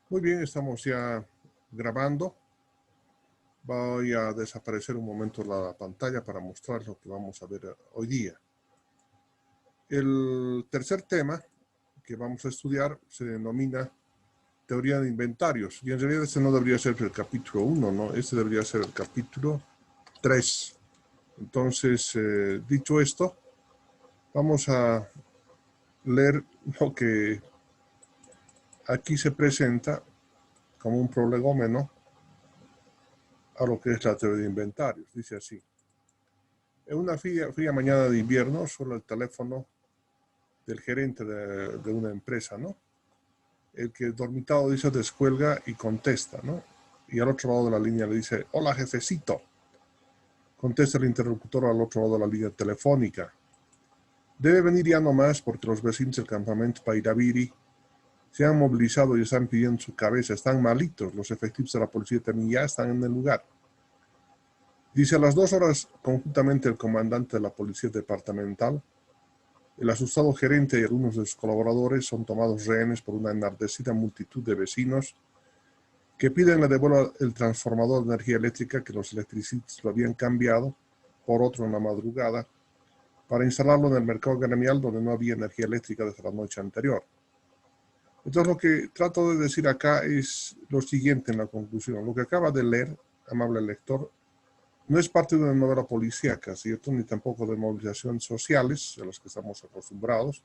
Muy bien, estamos ya grabando. Voy a desaparecer un momento la pantalla para mostrar lo que vamos a ver hoy día. El tercer tema que vamos a estudiar se denomina teoría de inventarios. Y en realidad este no debería ser el capítulo 1, ¿no? Este debería ser el capítulo 3. Entonces, dicho esto, vamos a leer lo que aquí se presenta como un prolegómeno a lo que es la teoría de inventarios. Dice así: en una fría mañana de invierno, suena el teléfono del gerente de una empresa, ¿no? El que dormitado dice descuelga y contesta, ¿no? Y al otro lado de la línea le dice: hola, jefecito. Contesta el interlocutor al otro lado de la línea telefónica: debe venir ya nomás porque los vecinos del campamento Pairaviri se han movilizado y están pidiendo su cabeza. Están malitos. Los efectivos de la policía también ya están en el lugar. Dice: a las 2 horas, conjuntamente el comandante de la policía departamental, el asustado gerente y algunos de sus colaboradores son tomados rehenes por una enardecida multitud de vecinos que piden le devuelva el transformador de energía eléctrica que los electricistas lo habían cambiado por otro en la madrugada para instalarlo en el mercado gremial donde no había energía eléctrica desde la noche anterior. Entonces lo que trato de decir acá es lo siguiente en la conclusión. Lo que acaba de leer, amable lector, no es parte de una novela policíaca, ¿cierto? Ni tampoco de movilizaciones sociales a las que estamos acostumbrados,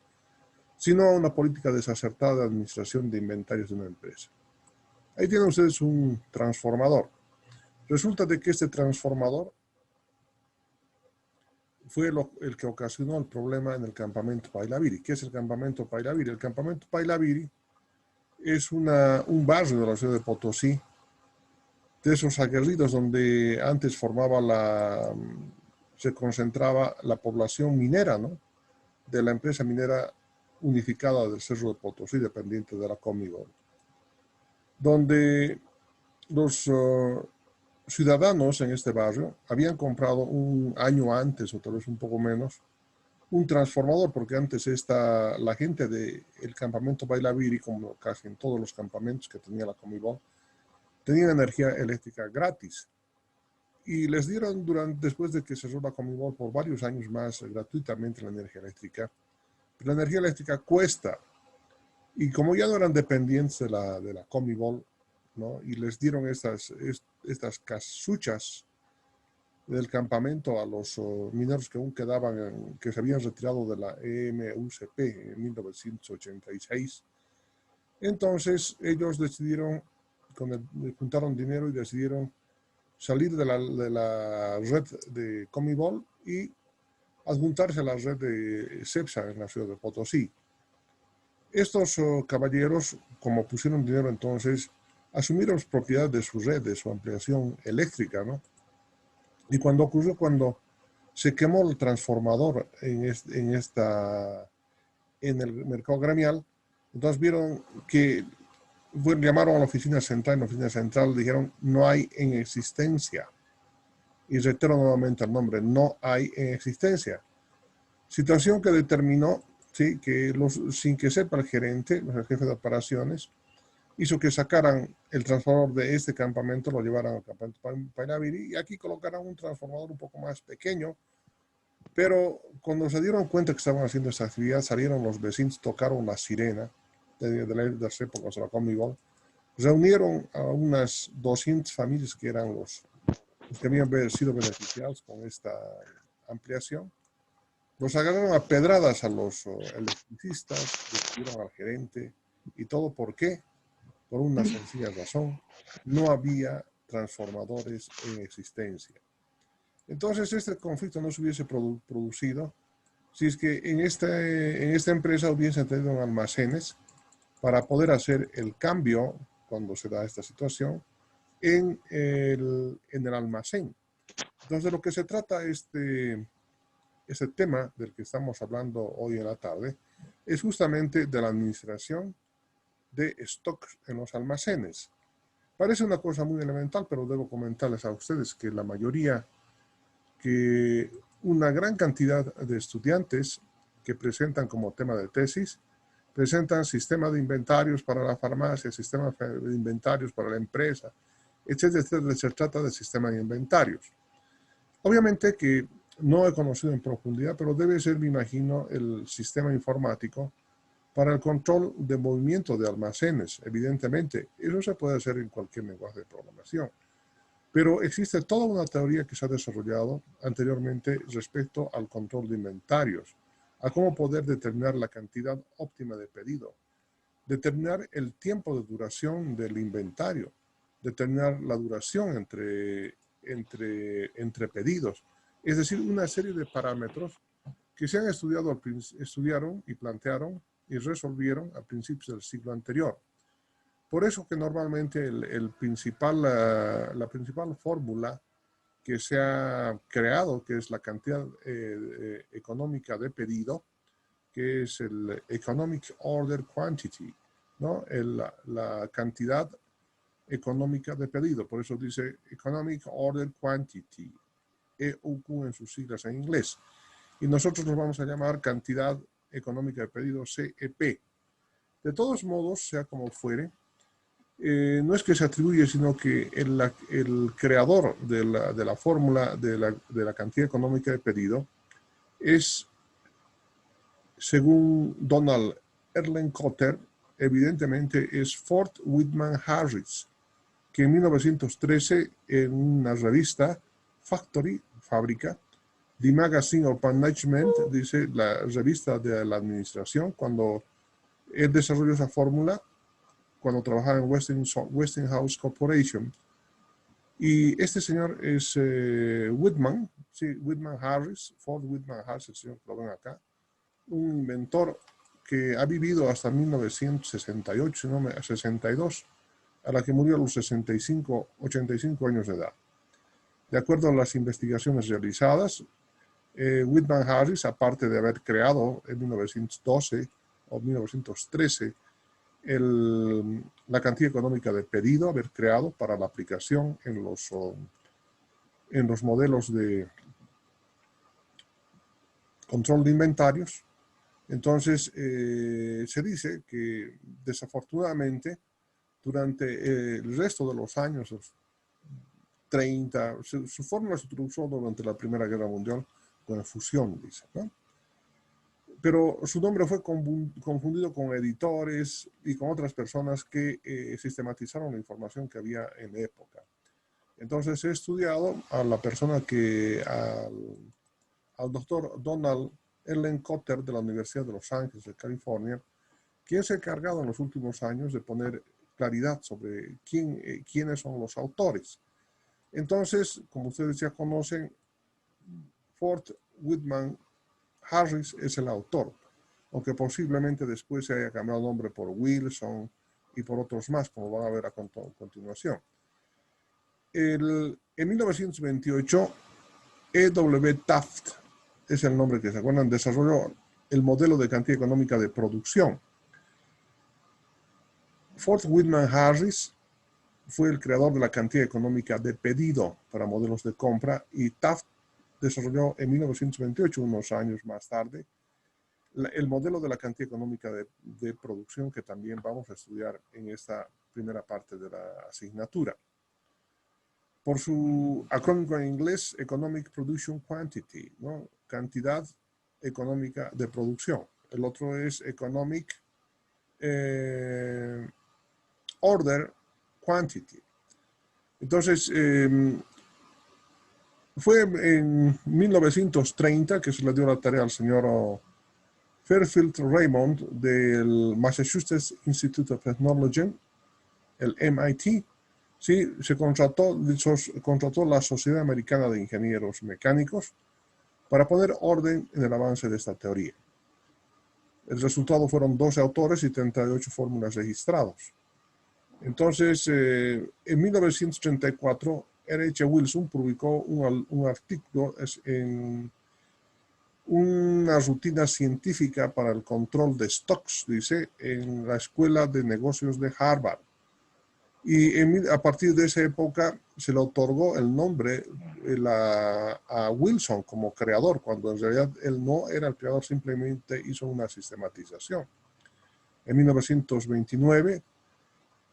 sino a una política desacertada de administración de inventarios de una empresa. Ahí tienen ustedes un transformador. Resulta de que este transformador fue el que ocasionó el problema en el campamento Pailaviri. ¿Qué es el campamento Pailaviri? El campamento Pailaviri es un barrio de la ciudad de Potosí, de esos aguerridos donde antes se concentraba la población minera, ¿no? De la empresa minera unificada del Cerro de Potosí, dependiente de la Comibol, donde los ciudadanos en este barrio habían comprado un año antes, o tal vez un poco menos, un transformador, porque antes la gente del campamento Bailaviri, como casi en todos los campamentos que tenía la Comibol, tenían energía eléctrica gratis. Y les dieron, después de que cerró la Comibol, por varios años más gratuitamente la energía eléctrica. Pero la energía eléctrica cuesta. Y como ya no eran dependientes de la Comibol, ¿no? Y les dieron estas casuchas del campamento a los mineros que aún quedaban, que se habían retirado de la EMUCP en 1986. Entonces ellos decidieron, juntaron dinero y decidieron salir de la red de Comibol y adjuntarse a la red de CEPSA en la ciudad de Potosí. Estos caballeros, como pusieron dinero entonces, asumieron propiedad de su red, de su ampliación eléctrica, ¿no? Y cuando se quemó el transformador en el mercado gremial, entonces vieron que llamaron a la oficina central, en la oficina central dijeron: no hay en existencia. Y reitero nuevamente el nombre: no hay en existencia. Situación que determinó, ¿sí?, que sin que sepa el gerente, el jefe de operaciones, hizo que sacaran el transformador de este campamento, lo llevaran al campamento Painaviri y aquí colocaran un transformador un poco más pequeño. Pero cuando se dieron cuenta que estaban haciendo esta actividad, salieron los vecinos, tocaron la sirena de las épocas de la Comibol, reunieron a unas 200 familias que eran los que habían sido beneficiados con esta ampliación. Los agarraron a pedradas a los electricistas, despidieron al gerente y todo. ¿Por qué? Por una sencilla razón: no había transformadores en existencia. Entonces este conflicto no se hubiese producido si es que en esta empresa hubiesen tenido almacenes para poder hacer el cambio cuando se da esta situación en el almacén. Entonces de lo que se trata este tema del que estamos hablando hoy en la tarde es justamente de la administración de stocks en los almacenes. Parece una cosa muy elemental, pero debo comentarles a ustedes que una gran cantidad de estudiantes que presentan como tema de tesis presentan sistemas de inventarios para la farmacia, sistemas de inventarios para la empresa, etcétera, etcétera. Se trata de sistemas de inventarios. Obviamente que no he conocido en profundidad, pero debe ser, me imagino, el sistema informático para el control de movimiento de almacenes, evidentemente. Eso se puede hacer en cualquier lenguaje de programación. Pero existe toda una teoría que se ha desarrollado anteriormente respecto al control de inventarios, a cómo poder determinar la cantidad óptima de pedido, determinar el tiempo de duración del inventario, determinar la duración entre pedidos, es decir, una serie de parámetros que se han estudiaron y plantearon y resolvieron a principios del siglo anterior. Por eso que normalmente la principal fórmula que se ha creado, que es la cantidad económica de pedido, que es el Economic Order Quantity, ¿no? La cantidad económica de pedido. Por eso dice Economic Order Quantity, EOQ en sus siglas en inglés. Y nosotros nos vamos a llamar cantidad económica de pedido, CEP. De todos modos, sea como fuere, no es que se atribuye, sino que el creador de la fórmula de la cantidad económica de pedido es, según Donald Erlenkotter, evidentemente es Fort Whitman Harris, que en 1913 en una revista Factory, fábrica, The Magazine of Management, dice la revista de la administración, cuando él desarrolló esa fórmula, cuando trabajaba en Westinghouse Corporation. Y este señor es Whitman, sí, Whitman Harris, Fort Whitman Harris, el señor que lo ven acá, un inventor que ha vivido hasta 1968, no, 62, a la que murió a los 85 años de edad. De acuerdo a las investigaciones realizadas, Whitman Harris, aparte de haber creado en 1912 o 1913 la cantidad económica de pedido, haber creado para la aplicación en los modelos de control de inventarios. Entonces, se dice que desafortunadamente durante el resto de los años 30, su fórmula se utilizó durante la Primera Guerra Mundial con fusión, dice, ¿no? Pero su nombre fue confundido con editores y con otras personas que sistematizaron la información que había en la época. Entonces he estudiado a la persona al doctor Donald Erlenkotter de la Universidad de Los Ángeles, de California, quien se ha encargado en los últimos años de poner claridad sobre quiénes son los autores. Entonces, como ustedes ya conocen, Fort Whitman Harris es el autor, aunque posiblemente después se haya cambiado el nombre por Wilson y por otros más, como van a ver a continuación. En 1928, E.W. Taft, es el nombre que se acuerdan, desarrolló el modelo de cantidad económica de producción. Fort Whitman Harris fue el creador de la cantidad económica de pedido para modelos de compra y Taft desarrolló en 1928, unos años más tarde, el modelo de la cantidad económica de producción que también vamos a estudiar en esta primera parte de la asignatura. Por su acrónimo en inglés, Economic Production Quantity, ¿no? Cantidad económica de producción. El otro es Economic Order Quantity. Entonces, fue en 1930 que se le dio la tarea al señor Fairfield Raymond del Massachusetts Institute of Technology, el MIT. Sí, se contrató la Sociedad Americana de Ingenieros Mecánicos para poner orden en el avance de esta teoría. El resultado fueron 12 autores y 38 fórmulas registrados. Entonces, en 1934, R.H. Wilson publicó un artículo en una rutina científica para el control de stocks, dice, en la Escuela de Negocios de Harvard. Y a partir de esa época se le otorgó el nombre a Wilson como creador, cuando en realidad él no era el creador, simplemente hizo una sistematización. En 1929,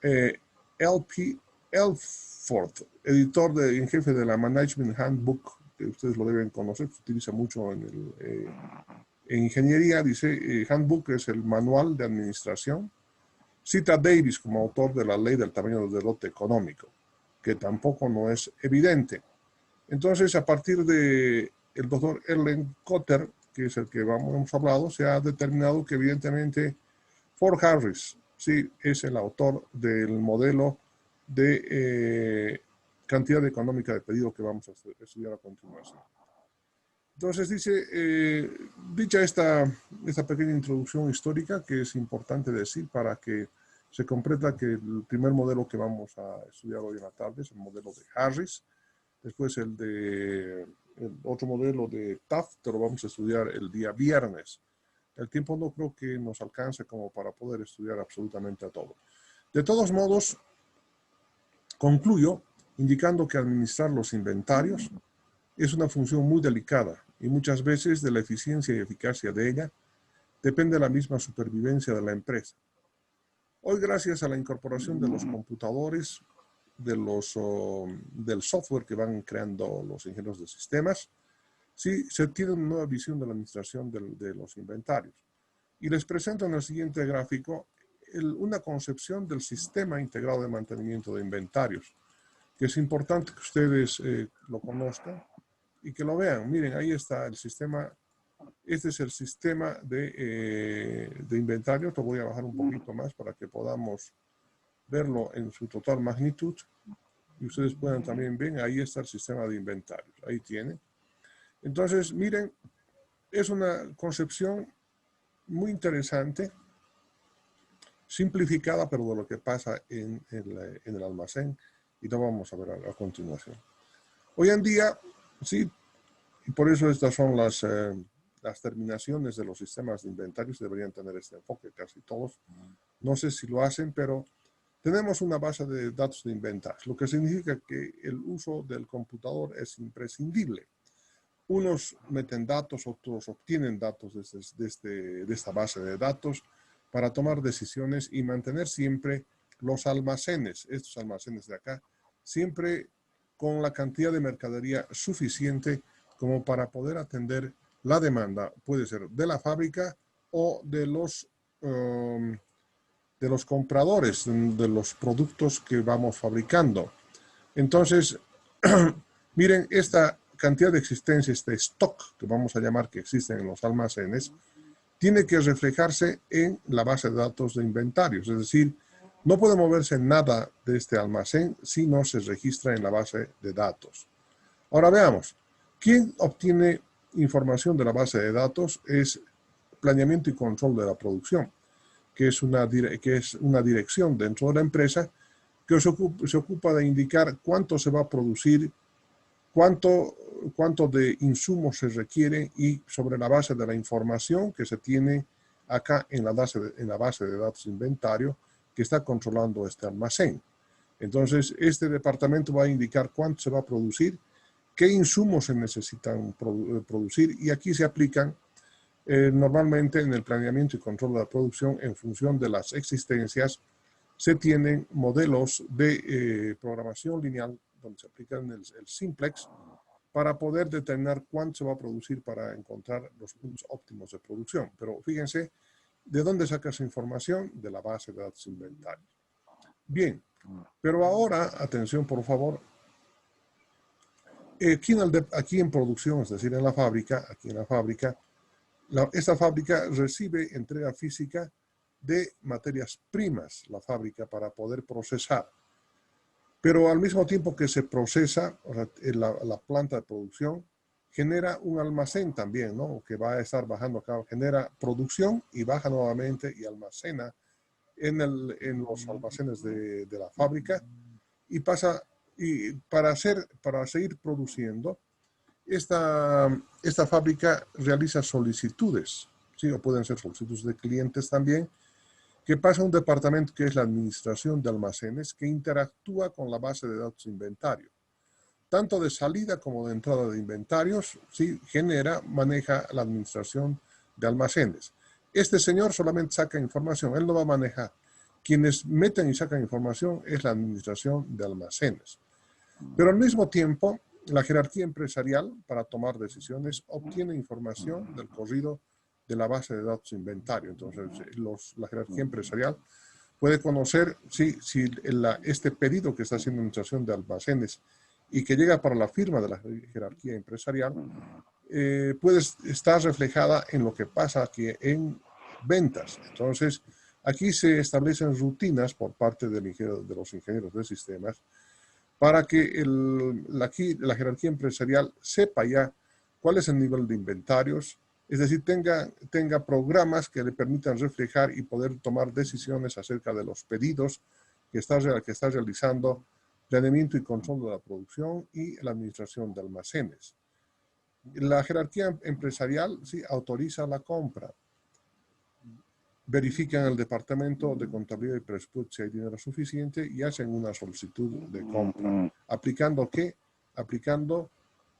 L.P. Elford, editor en jefe de la Management Handbook, que ustedes lo deben conocer, se utiliza mucho en ingeniería, dice, Handbook es el manual de administración. Cita a Davis como autor de la ley del tamaño del lote económico, que tampoco no es evidente. Entonces, a partir de el doctor Erlen Cotter, que es el que hemos hablado, se ha determinado que evidentemente Fort Harris, sí, es el autor del modelo de cantidad económica de pedido que vamos a estudiar a continuación. Entonces dice, dicha esta pequeña introducción histórica, que es importante decir para que se comprenda que el primer modelo que vamos a estudiar hoy en la tarde es el modelo de Harris, después el otro modelo de Taft, que lo vamos a estudiar el día viernes. El tiempo no creo que nos alcance como para poder estudiar absolutamente a todo. De todos modos, concluyo indicando que administrar los inventarios es una función muy delicada y muchas veces de la eficiencia y eficacia de ella depende la misma supervivencia de la empresa. Hoy, gracias a la incorporación de los computadores, del software que van creando los ingenieros de sistemas, sí se tiene una nueva visión de la administración de los inventarios. Y les presento en el siguiente gráfico una concepción del sistema integrado de mantenimiento de inventarios, que es importante que ustedes lo conozcan y que lo vean. Miren, ahí está el sistema. Este es el sistema de inventario. Lo voy a bajar un poquito más para que podamos verlo en su total magnitud. Y ustedes puedan también ver, ahí está el sistema de inventarios. Ahí tiene. Entonces, miren, es una concepción muy interesante, simplificada, pero de lo que pasa en el almacén. Y lo vamos a ver a continuación. Hoy en día, sí, y por eso estas son las terminaciones de los sistemas de inventarios, deberían tener este enfoque casi todos. No sé si lo hacen, pero tenemos una base de datos de inventarios, lo que significa que el uso del computador es imprescindible. Unos meten datos, otros obtienen datos de esta base de datos para tomar decisiones y mantener siempre los almacenes, estos almacenes de acá, siempre con la cantidad de mercadería suficiente como para poder atender la demanda, puede ser de la fábrica o de los compradores de los productos que vamos fabricando. Entonces, miren, esta cantidad de existencia, este stock que vamos a llamar que existen en los almacenes, tiene que reflejarse en la base de datos de inventarios. Es decir, no puede moverse nada de este almacén si no se registra en la base de datos. Ahora veamos, ¿quién obtiene información de la base de datos? Es planeamiento y control de la producción, que es una dirección dentro de la empresa que se ocupa de indicar cuánto se va a producir, cuánto de insumos se requiere y sobre la base de la información que se tiene acá en la base de datos de inventario que está controlando este almacén. Entonces, este departamento va a indicar cuánto se va a producir, qué insumos se necesitan producir y aquí se aplican normalmente en el planeamiento y control de la producción en función de las existencias. Se tienen modelos de programación lineal donde se aplican el simplex para poder determinar cuánto se va a producir para encontrar los puntos óptimos de producción. Pero fíjense, ¿de dónde saca esa información? De la base de datos inventarios. Bien, pero ahora, atención por favor, aquí en producción, es decir, en la fábrica, esta fábrica recibe entrega física de materias primas, la fábrica, para poder procesar. Pero al mismo tiempo que se procesa, o sea, la planta de producción genera un almacén también, ¿no? Que va a estar bajando acá, genera producción y baja nuevamente y almacena en los almacenes de la fábrica y pasa, y para seguir produciendo, esta fábrica realiza solicitudes, ¿sí? O pueden ser solicitudes de clientes también, que pasa a un departamento que es la administración de almacenes, que interactúa con la base de datos de inventario. Tanto de salida como de entrada de inventarios, ¿sí? Maneja la administración de almacenes. Este señor solamente saca información, él no va a manejar. Quienes meten y sacan información es la administración de almacenes. Pero al mismo tiempo, la jerarquía empresarial, para tomar decisiones, obtiene información del corrido de la base de datos inventario. Entonces, la jerarquía empresarial puede conocer si este pedido que está haciendo administración de almacenes y que llega para la firma de la jerarquía empresarial, puede estar reflejada en lo que pasa aquí en ventas. Entonces, aquí se establecen rutinas por parte de los ingenieros de sistemas para que la jerarquía empresarial sepa ya cuál es el nivel de inventarios, es decir, tenga programas que le permitan reflejar y poder tomar decisiones acerca de los pedidos que está realizando, planeamiento y control de la producción y la administración de almacenes. La jerarquía empresarial sí autoriza la compra, verifican el departamento de contabilidad y presupuesto si hay dinero suficiente y hacen una solicitud de compra. ¿Aplicando qué? Aplicando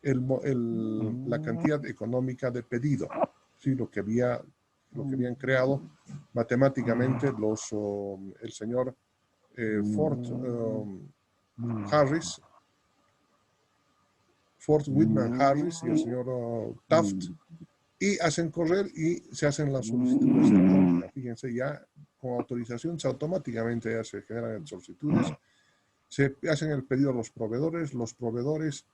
la cantidad económica de pedido, ¿sí? Lo que habían creado matemáticamente el señor Ford Whitman Harris y el señor Taft, y hacen correr y se hacen las solicitudes de compra. Fíjense, ya con autorización automáticamente ya se generan solicitudes, se hacen el pedido a los proveedores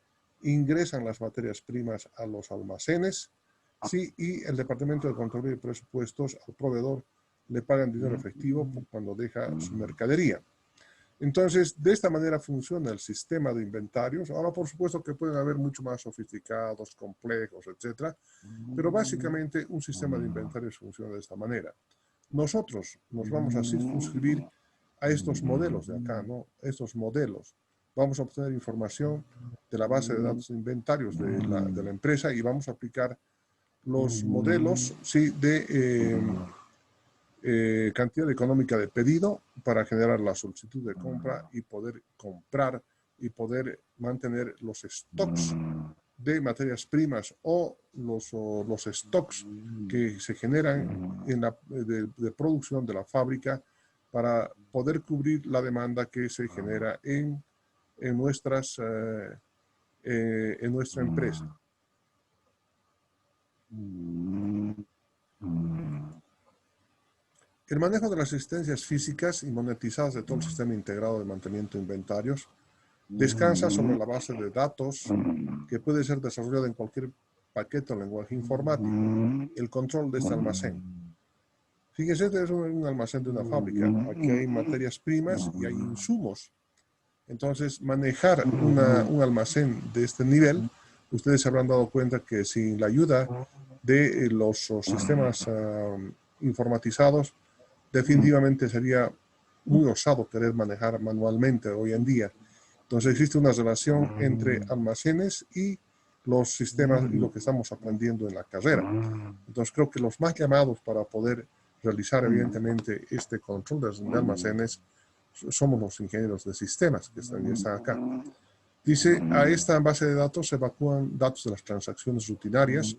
ingresan las materias primas a los almacenes, sí, y el Departamento de Control y Presupuestos al proveedor le pagan dinero efectivo cuando deja su mercadería. Entonces, de esta manera funciona el sistema de inventarios. Ahora, por supuesto que pueden haber mucho más sofisticados, complejos, etcétera, pero básicamente un sistema de inventarios funciona de esta manera. Nosotros nos vamos a circunscribir a estos modelos de acá, ¿no? Estos modelos. Vamos a obtener información de la base de datos de inventarios de la empresa y vamos a aplicar los modelos, sí, de cantidad económica de pedido para generar la solicitud de compra y poder comprar y poder mantener los stocks de materias primas o los stocks que se generan de producción de la fábrica para poder cubrir la demanda que se genera en nuestra empresa. El manejo de las asistencias físicas y monetizadas de todo el sistema integrado de mantenimiento de inventarios descansa sobre la base de datos que puede ser desarrollada en cualquier paquete o lenguaje informático. El control de este almacén. Fíjense, este es un almacén de una fábrica. Aquí hay materias primas y hay insumos. Entonces, manejar un almacén de este nivel, ustedes se habrán dado cuenta que sin la ayuda de los sistemas informatizados, definitivamente sería muy osado querer manejar manualmente hoy en día. Entonces existe una relación entre almacenes y los sistemas y lo que estamos aprendiendo en la carrera. Entonces creo que los más llamados para poder realizar evidentemente este control de almacenes somos los ingenieros de sistemas que están acá. Dice, a esta base de datos se evacúan datos de las transacciones rutinarias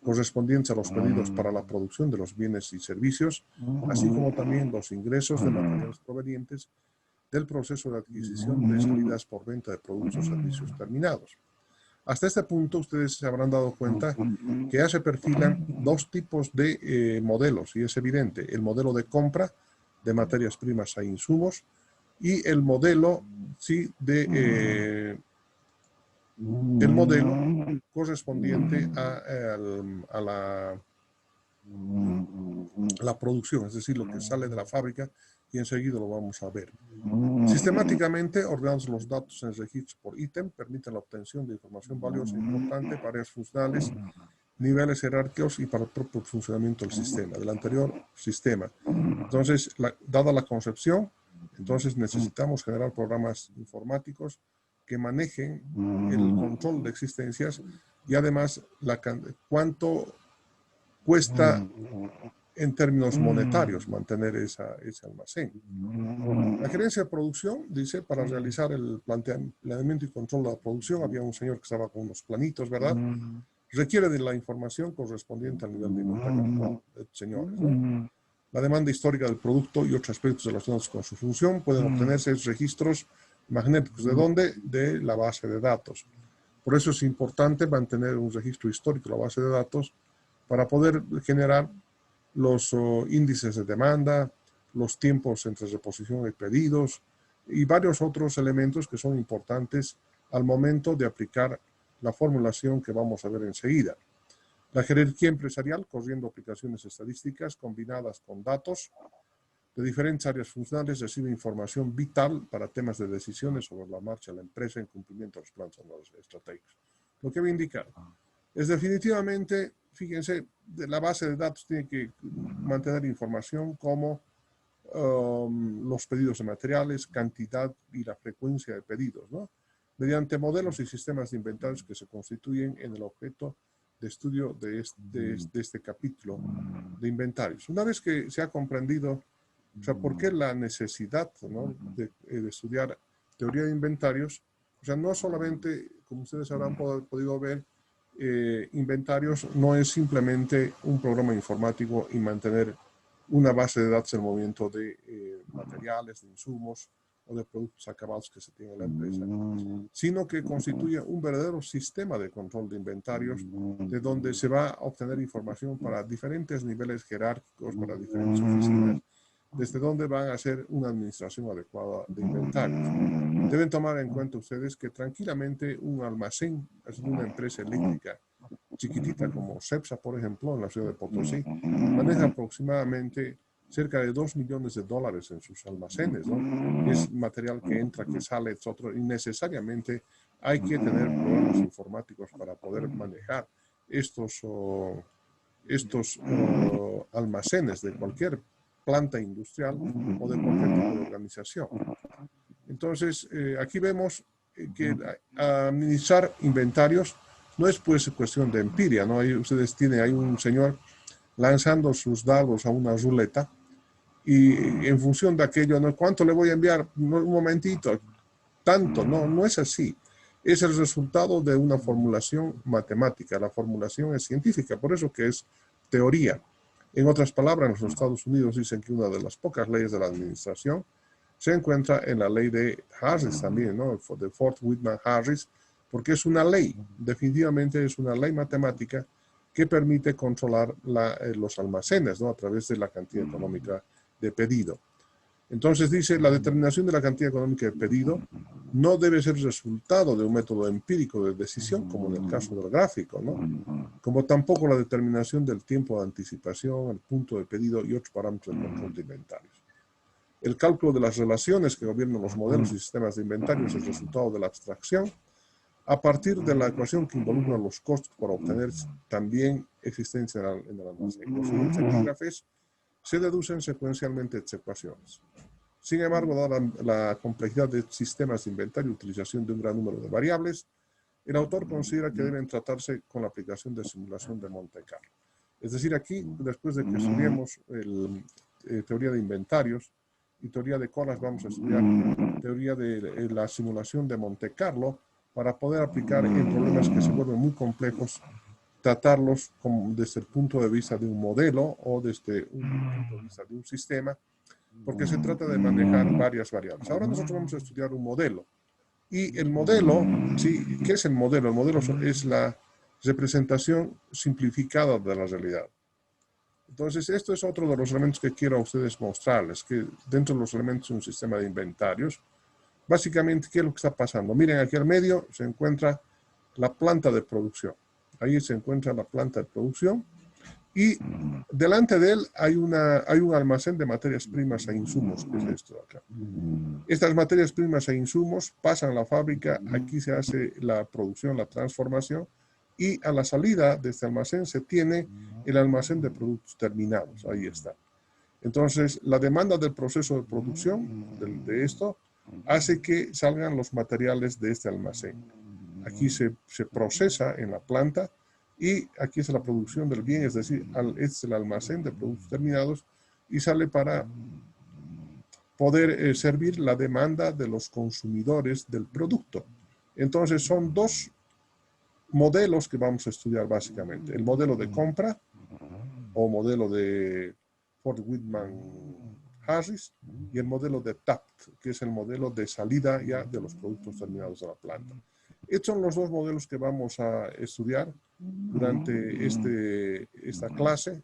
correspondientes a los pedidos para la producción de los bienes y servicios, así como también los ingresos de materiales provenientes del proceso de adquisición de salidas por venta de productos o servicios terminados. Hasta este punto ustedes se habrán dado cuenta que ya se perfilan dos tipos de modelos, y es evidente, el modelo de compra de materias primas e insumos y el modelo, sí, el modelo correspondiente a la producción, es decir, lo que sale de la fábrica, y enseguida lo vamos a ver. Sistemáticamente ordenamos los datos en registros por ítem, permiten la obtención de información valiosa e importante para áreas funcionales, niveles jerárquicos y para el propio funcionamiento del sistema, del anterior sistema. Entonces, dada la concepción, entonces necesitamos generar programas informáticos que manejen el control de existencias y además cuánto cuesta en términos monetarios mantener ese almacén. La gerencia de producción dice, para realizar el planeamiento y control de la producción, había un señor que estaba con unos planitos, ¿verdad? requiere de la información correspondiente al nivel de inventario, señores, ¿no? La demanda histórica del producto y otros aspectos relacionados con su función pueden obtenerse registros magnéticos. ¿De dónde? De la base de datos. Por eso es importante mantener un registro histórico de la base de datos para poder generar los índices de demanda, los tiempos entre reposición y pedidos y varios otros elementos que son importantes al momento de aplicar la formulación que vamos a ver enseguida. La jerarquía empresarial, corriendo aplicaciones estadísticas combinadas con datos de diferentes áreas funcionales, recibe información vital para temas de decisiones sobre la marcha de la empresa en cumplimiento de los planes estratégicos. Lo que va a indicar es definitivamente, fíjense, la base de datos tiene que mantener información como los pedidos de materiales, cantidad y la frecuencia de pedidos, ¿no? Mediante modelos y sistemas de inventarios que se constituyen en el objeto de estudio de este capítulo de inventarios. Una vez que se ha comprendido, o sea, por qué la necesidad, ¿no?, de estudiar teoría de inventarios, o sea, no solamente, como ustedes habrán podido ver, inventarios no es simplemente un programa informático y mantener una base de datos en el movimiento de materiales, de insumos o de productos acabados que se tiene en la empresa, sino que constituye un verdadero sistema de control de inventarios de donde se va a obtener información para diferentes niveles jerárquicos, para diferentes oficinas, desde donde van a hacer una administración adecuada de inventarios. Deben tomar en cuenta ustedes que tranquilamente un almacén, es una empresa eléctrica chiquitita como Cepsa, por ejemplo, en la ciudad de Potosí, maneja aproximadamente cerca de $2 millones en sus almacenes, ¿no? Es material que entra, que sale, etc. Y necesariamente hay que tener programas informáticos para poder manejar estos almacenes de cualquier planta industrial o de cualquier tipo de organización. Entonces, aquí vemos que administrar inventarios no es pues cuestión de empiria, ¿no? Ahí ustedes tienen, hay un señor lanzando sus dados a una ruleta y en función de aquello, ¿no?, ¿cuánto le voy a enviar? No, un momentito, tanto, no es así. Es el resultado de una formulación matemática. La formulación es científica, por eso que es teoría. En otras palabras, en los Estados Unidos dicen que una de las pocas leyes de la administración se encuentra en la ley de Harris también, ¿no?, de Fort Whitman Harris, porque es una ley, definitivamente es una ley matemática que permite controlar los almacenes, ¿no?, a través de la cantidad económica de pedido. Entonces dice, la determinación de la cantidad económica de pedido no debe ser resultado de un método empírico de decisión, como en el caso del gráfico, ¿no?, como tampoco la determinación del tiempo de anticipación, el punto de pedido y otros parámetros de control de inventarios. El cálculo de las relaciones que gobiernan los modelos y sistemas de inventarios es el resultado de la abstracción a partir de la ecuación que involucra los costos para obtener también existencia en el almacén. Los siguientes epígrafes se deducen secuencialmente de ecuaciones. Sin embargo, dada la complejidad de sistemas de inventario y utilización de un gran número de variables, el autor considera que deben tratarse con la aplicación de simulación de Monte Carlo. Es decir, aquí, después de que estudiemos teoría de inventarios y teoría de colas, vamos a estudiar teoría de la simulación de Monte Carlo para poder aplicar en problemas que se vuelven muy complejos, tratarlos desde el punto de vista de un modelo o desde un punto de vista de un sistema, porque se trata de manejar varias variables. Ahora nosotros vamos a estudiar un modelo. Y el modelo, ¿sí? ¿Qué es el modelo? El modelo es la representación simplificada de la realidad. Entonces, esto es otro de los elementos que quiero a ustedes mostrarles, que dentro de los elementos de un sistema de inventarios, básicamente, ¿qué es lo que está pasando? Miren, aquí al medio se encuentra la planta de producción. Ahí se encuentra la planta de producción y delante de él hay un almacén de materias primas e insumos, que es esto de acá. Estas materias primas e insumos pasan a la fábrica, aquí se hace la producción, la transformación, y a la salida de este almacén se tiene el almacén de productos terminados, ahí está. Entonces, la demanda del proceso de producción de esto hace que salgan los materiales de este almacén. Aquí se procesa en la planta y aquí es la producción del bien, es decir, este es el almacén de productos terminados y sale para poder servir la demanda de los consumidores del producto. Entonces son dos modelos que vamos a estudiar básicamente. El modelo de compra o modelo de Ford Whitman Harris y el modelo de TAPT, que es el modelo de salida ya de los productos terminados de la planta. Estos son los dos modelos que vamos a estudiar durante esta clase,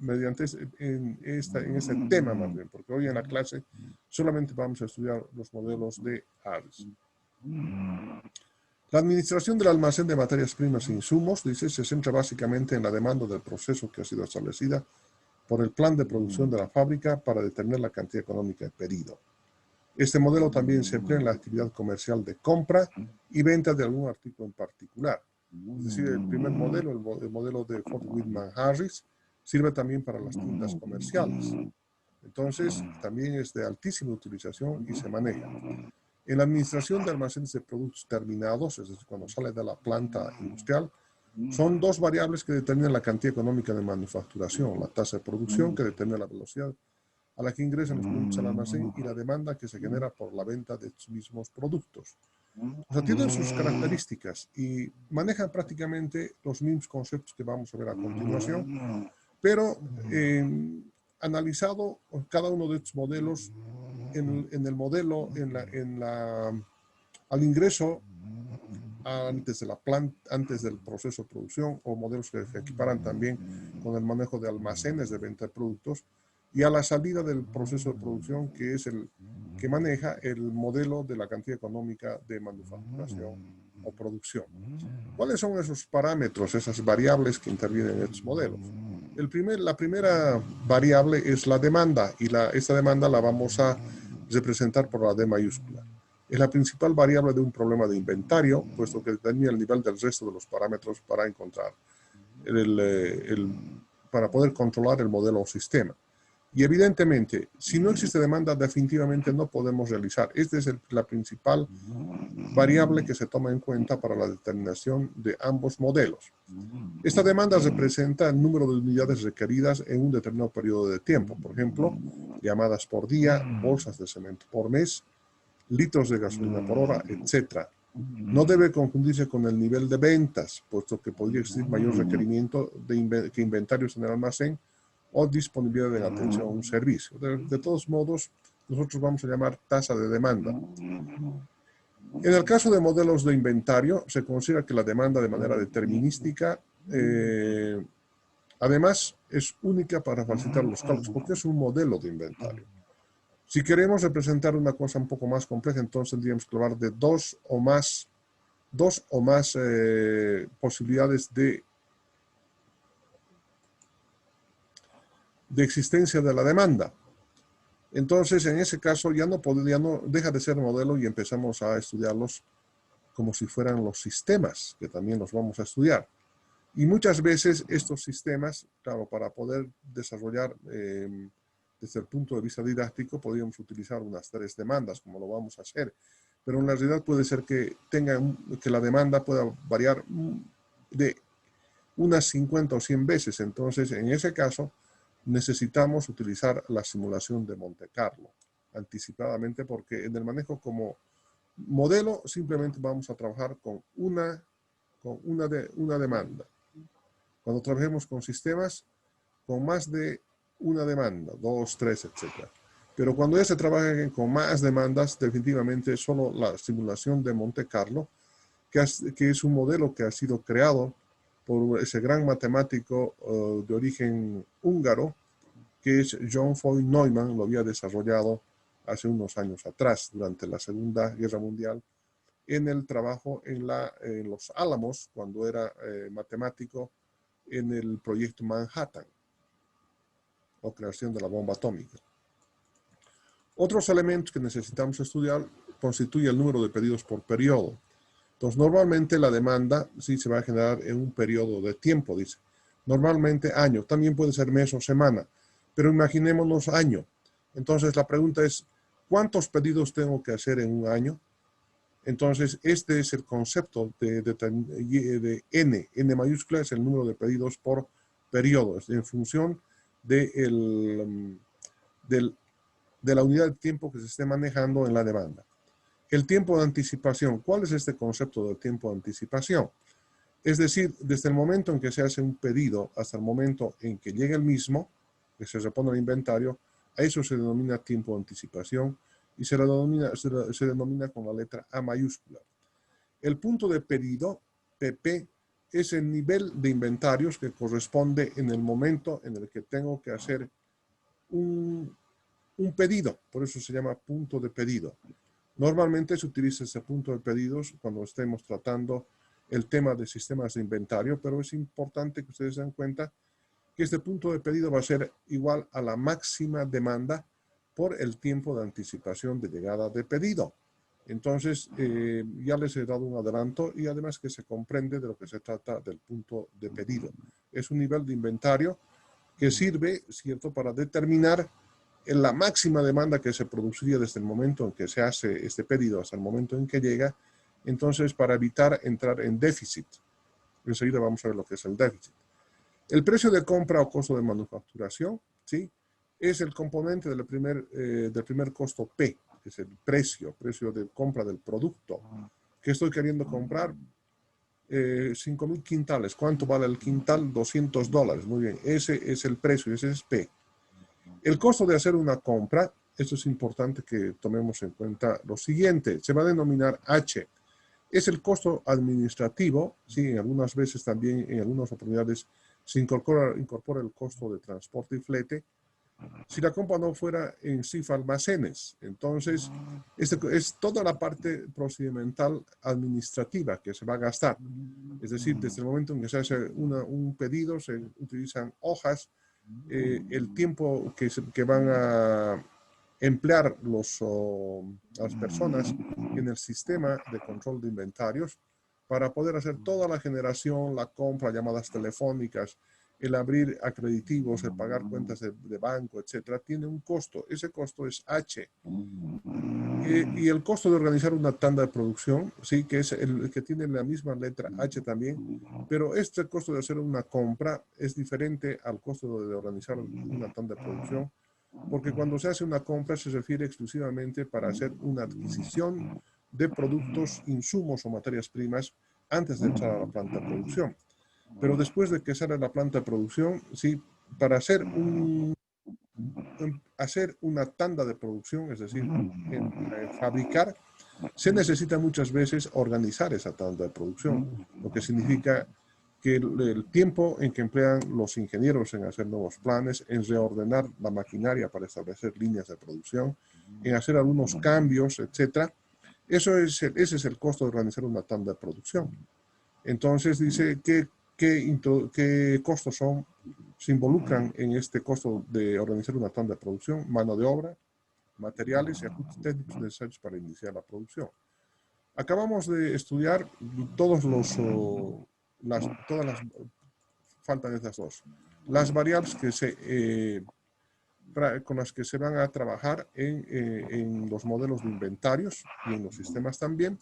mediante en este tema más bien, porque hoy en la clase solamente vamos a estudiar los modelos de Harris. La administración del almacén de materias primas e insumos, dice, se centra básicamente en la demanda del proceso que ha sido establecida por el plan de producción de la fábrica para determinar la cantidad económica de pedido. Este modelo también se emplea en la actividad comercial de compra y venta de algún artículo en particular. Es decir, el primer modelo, el modelo de Ford Whitman Harris, sirve también para las tiendas comerciales. Entonces, también es de altísima utilización y se maneja. En la administración de almacenes de productos terminados, es decir, cuando sale de la planta industrial, son dos variables que determinan la cantidad económica de manufacturación, la tasa de producción, que determina la velocidad a la que ingresan los productos al almacén, y la demanda que se genera por la venta de estos mismos productos. O sea, tienen sus características y manejan prácticamente los mismos conceptos que vamos a ver a continuación, pero analizado cada uno de estos modelos en el modelo, al ingreso antes de la planta, antes del proceso de producción, o modelos que se equiparan también con el manejo de almacenes de venta de productos, y a la salida del proceso de producción, que es el que maneja el modelo de la cantidad económica de manufacturación o producción. ¿Cuáles son esos parámetros, esas variables que intervienen en estos modelos? La primera variable es la demanda, y esta demanda la vamos a representar por la D mayúscula. Es la principal variable de un problema de inventario, puesto que determina el nivel del resto de los parámetros para encontrar, para poder controlar el modelo o sistema. Y evidentemente, si no existe demanda, definitivamente no podemos realizar. Esta es la principal variable que se toma en cuenta para la determinación de ambos modelos. Esta demanda representa el número de unidades requeridas en un determinado periodo de tiempo. Por ejemplo, llamadas por día, bolsas de cemento por mes, litros de gasolina por hora, etc. No debe confundirse con el nivel de ventas, puesto que podría existir mayor requerimiento que inventarios en el almacén o disponibilidad en atención a un servicio. De todos modos, nosotros vamos a llamar tasa de demanda. En el caso de modelos de inventario, se considera que la demanda de manera determinística, además, es única para facilitar los cálculos, porque es un modelo de inventario. Si queremos representar una cosa un poco más compleja, entonces tendríamos que hablar de dos o más posibilidades de existencia de la demanda. Entonces, en ese caso, ya no deja de ser modelo y empezamos a estudiarlos como si fueran los sistemas, que también los vamos a estudiar. Y muchas veces estos sistemas, claro, para poder desarrollar desde el punto de vista didáctico, podríamos utilizar unas 3 demandas, como lo vamos a hacer. Pero en la realidad puede ser que la demanda pueda variar de unas 50 o 100 veces. Entonces, en ese caso, necesitamos utilizar la simulación de Monte Carlo anticipadamente, porque en el manejo como modelo simplemente vamos a trabajar con una demanda. Cuando trabajemos con sistemas, con más de una demanda, 2, 3, etc. Pero cuando ya se trabaja con más demandas, definitivamente solo la simulación de Monte Carlo, que es un modelo que ha sido creado por ese gran matemático de origen húngaro, que es John Foy Neumann, lo había desarrollado hace unos años atrás, durante la Segunda Guerra Mundial, en el trabajo en los Álamos, cuando era matemático en el proyecto Manhattan, o creación de la bomba atómica. Otros elementos que necesitamos estudiar constituye el número de pedidos por periodo. Entonces, normalmente la demanda sí se va a generar en un periodo de tiempo, dice. Normalmente año, también puede ser mes o semana, pero imaginémonos año. Entonces, la pregunta es, ¿cuántos pedidos tengo que hacer en un año? Entonces, este es el concepto de N. N mayúscula es el número de pedidos por periodo, en función de la unidad de tiempo que se esté manejando en la demanda. El tiempo de anticipación. ¿Cuál es este concepto del tiempo de anticipación? Es decir, desde el momento en que se hace un pedido hasta el momento en que llega el mismo, que se repone al inventario, a eso se denomina tiempo de anticipación y se denomina con la letra A mayúscula. El punto de pedido, PP, es el nivel de inventarios que corresponde en el momento en el que tengo que hacer un pedido. Por eso se llama punto de pedido. Normalmente se utiliza ese punto de pedidos cuando estemos tratando el tema de sistemas de inventario, pero es importante que ustedes se den cuenta que este punto de pedido va a ser igual a la máxima demanda por el tiempo de anticipación de llegada de pedido. Entonces, ya les he dado un adelanto y además que se comprende de lo que se trata del punto de pedido. Es un nivel de inventario que sirve, ¿cierto?, para determinar la máxima demanda que se produciría desde el momento en que se hace este pedido hasta el momento en que llega, entonces para evitar entrar en déficit. Enseguida vamos a ver lo que es el déficit. El precio de compra o costo de manufacturación, ¿sí?, es el componente del primer costo P, que es el precio de compra del producto. ¿Qué estoy queriendo comprar? 5.000 quintales. ¿Cuánto vale el quintal? $200. Muy bien, ese es el precio, ese es P. El costo de hacer una compra, esto es importante que tomemos en cuenta lo siguiente, se va a denominar H. Es el costo administrativo, sí, en algunas veces también, en algunas oportunidades, se incorpora el costo de transporte y flete. Si la compra no fuera en CIF almacenes, entonces es toda la parte procedimental administrativa que se va a gastar. Es decir, desde el momento en que se hace un pedido, se utilizan hojas, el tiempo que van a emplear las personas en el sistema de control de inventarios para poder hacer toda la generación, la compra, llamadas telefónicas, el abrir acreditivos, el pagar cuentas de banco, etcétera, tiene un costo. Ese costo es H. Y el costo de organizar una tanda de producción, sí, que es el que tiene la misma letra H también, pero este costo de hacer una compra es diferente al costo de organizar una tanda de producción, porque cuando se hace una compra se refiere exclusivamente para hacer una adquisición de productos, insumos o materias primas antes de entrar a la planta de producción. Pero después de que sale la planta de producción, sí, para hacer una tanda de producción, es decir, fabricar, se necesita muchas veces organizar esa tanda de producción, lo que significa que el tiempo en que emplean los ingenieros en hacer nuevos planes, en reordenar la maquinaria para establecer líneas de producción, en hacer algunos cambios, etc. Ese es el costo de organizar una tanda de producción. Entonces dice qué costos se involucran en este costo de organizar una tanda de producción: mano de obra, materiales y ajustes técnicos necesarios para iniciar la producción. Acabamos de estudiar todas las faltan estas dos. Las variables con las que se van a trabajar en los modelos de inventarios y en los sistemas también.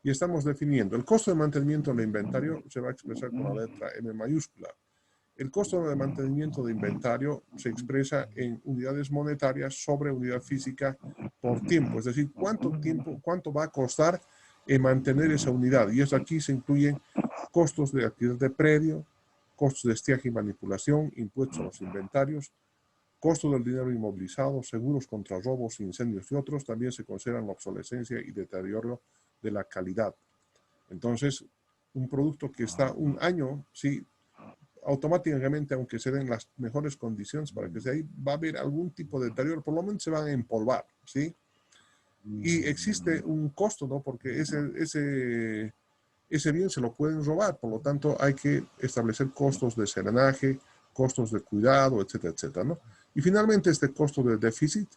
Y estamos definiendo el costo de mantenimiento del inventario, se va a expresar con la letra M mayúscula. El costo de mantenimiento de inventario se expresa en unidades monetarias sobre unidad física por tiempo, es decir, cuánto va a costar mantener esa unidad. Y eso aquí se incluyen costos de actividad de predio, costos de estiaje y manipulación, impuestos a los inventarios, costo del dinero inmovilizado, seguros contra robos, incendios y otros. También se consideran la obsolescencia y deterioro de la calidad. Entonces, un producto que está un año, sí, automáticamente, aunque se den las mejores condiciones para que sea ahí, va a haber algún tipo de deterioro, por lo menos se van a empolvar, ¿sí? Y existe un costo, ¿no? Porque ese bien se lo pueden robar, por lo tanto hay que establecer costos de serenaje, costos de cuidado, etcétera, etcétera, ¿no? Y finalmente este costo de déficit,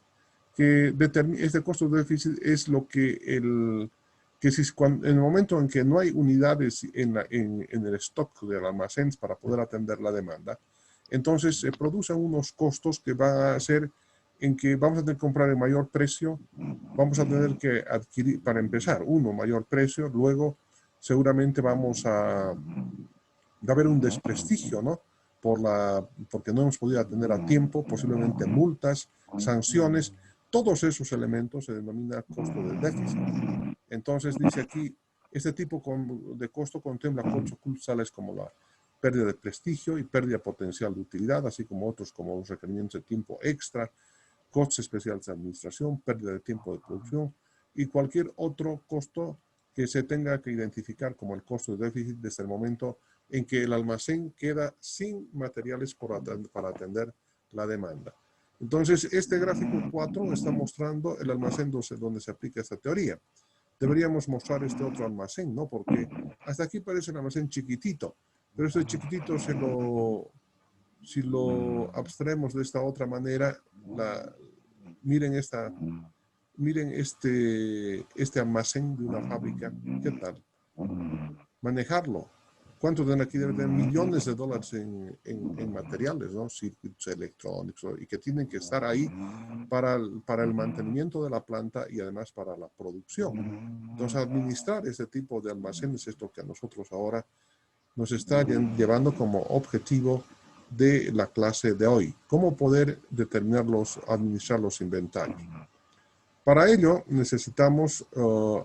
este costo de déficit es lo que en el momento en que no hay unidades en el stock del almacén para poder atender la demanda, entonces se producen unos costos que van a ser en que vamos a tener que comprar en mayor precio, vamos a tener que adquirir, para empezar, mayor precio, luego seguramente va a haber un desprestigio, ¿no? Porque no hemos podido atender a tiempo, posiblemente multas, sanciones. Todos esos elementos se denomina costo del déficit. Entonces dice aquí, Este tipo de costo contempla costos ocultos tales como la pérdida de prestigio y pérdida potencial de utilidad, así como otros como los requerimientos de tiempo extra, costos especiales de administración, pérdida de tiempo de producción y cualquier otro costo que se tenga que identificar como el costo de déficit desde el momento en que el almacén queda sin materiales para atender la demanda. Entonces, este gráfico 4 está mostrando el almacén donde se aplica esta teoría. Deberíamos mostrar este otro almacén, ¿no? Porque hasta aquí parece un almacén chiquitito, pero este chiquitito si lo abstraemos de esta otra manera, miren este almacén de una fábrica, ¿qué tal? Manejarlo. ¿Cuánto de aquí debe tener? Millones de dólares en materiales, ¿no? Circuitos electrónicos, y que tienen que estar ahí para el mantenimiento de la planta y además para la producción. Entonces, administrar ese tipo de almacenes es lo que a nosotros ahora nos está llevando como objetivo de la clase de hoy. ¿Cómo poder administrar los inventarios? Para ello, necesitamos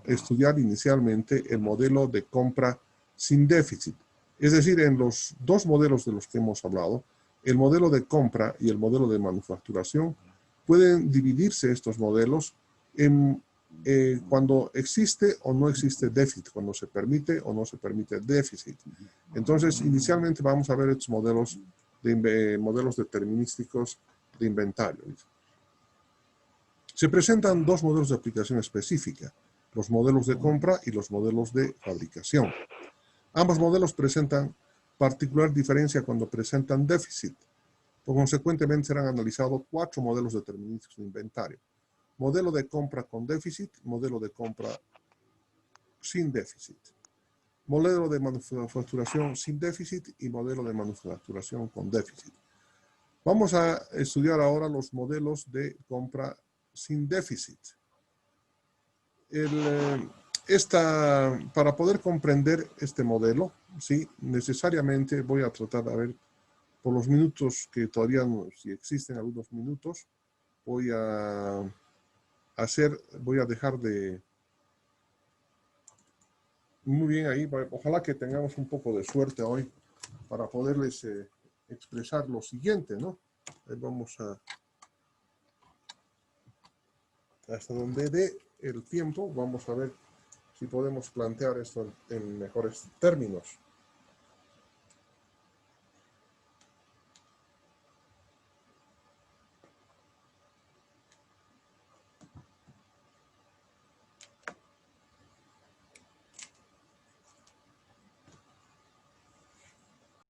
estudiar inicialmente el modelo de compra sin déficit. Es decir, en los dos modelos de los que hemos hablado, el modelo de compra y el modelo de manufacturación, pueden dividirse estos modelos en cuando existe o no existe déficit, cuando se permite o no se permite déficit. Entonces, inicialmente vamos a ver estos modelos determinísticos de inventario. Se presentan dos modelos de aplicación específica, los modelos de compra y los modelos de fabricación. Ambos modelos presentan particular diferencia cuando presentan déficit. Consecuentemente, serán analizados 4 modelos determinísticos de inventario. Modelo de compra con déficit, modelo de compra sin déficit. Modelo de manufacturación sin déficit y modelo de manufacturación con déficit. Vamos a estudiar ahora los modelos de compra sin déficit. Para poder comprender este modelo, ¿sí? Necesariamente voy a tratar de ver por los minutos que todavía, si existen algunos minutos, voy a dejar de... Muy bien ahí, ojalá que tengamos un poco de suerte hoy para poderles expresar lo siguiente, ¿no? Vamos hasta donde dé el tiempo, vamos a ver si podemos plantear esto en mejores términos.